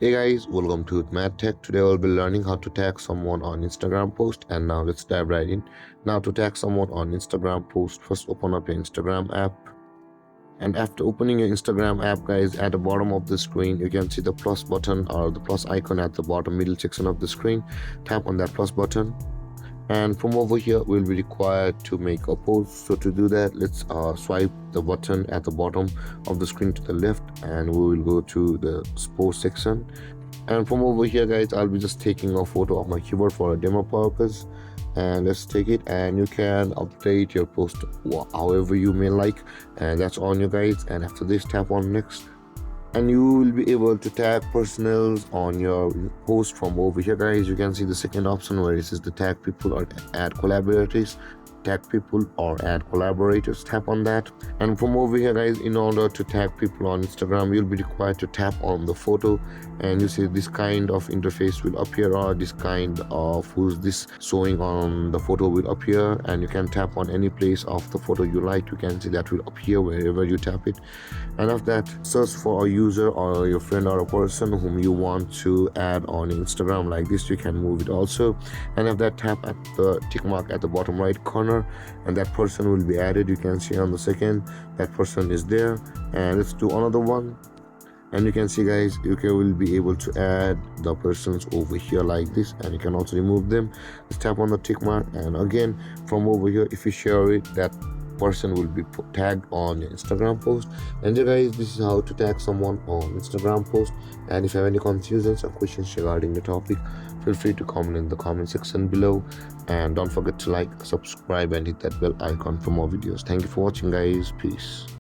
Hey guys, welcome to Mad Tech. Today we'll be learning how to tag someone on Instagram post, and now let's dive right in. Now to tag someone on Instagram post, first open up your Instagram app. And after opening your Instagram app, guys, at the bottom of the screen you can see the plus button or the plus icon at the bottom middle section of the screen. Tap on that plus button, and from over here we'll be required to make a post. So to do that, let's swipe the button at the bottom of the screen to the left, and we will go to the post section. And from over here, guys, I'll be just taking a photo of my keyboard for a demo purpose, and let's take it. And you can update your post however you may like, and that's on you guys. And after this, tap on next, and you will be able to tag personals on your post. From over here, guys, you can see the second option where it says the tag people or add collaborators. Tag people or add collaborators. Tap on that, and from over here, guys, in order to tag people on Instagram, you'll be required to tap on the photo, and you see this kind of interface will appear, or this kind of who's this showing on the photo will appear, and you can tap on any place of the photo you like. You can see that will appear wherever you tap it. And after that, search for a user or your friend or a person whom you want to add on Instagram. Like this, you can move it also. And after that, tap at the tick mark at the bottom right corner, and that person will be added. You can see on the second that person is there. And let's do another one, and you can see, guys, will be able to add the persons over here like this, and you can also remove them. Just tap on the tick mark, and again from over here, if you share it, that person will be tagged on your Instagram post. And yeah, guys, this is how to tag someone on Instagram post. And if you have any confusions or questions regarding the topic, feel free to comment in the comment section below, and don't forget to like, subscribe, and hit that bell icon for more videos. Thank you for watching, guys. Peace.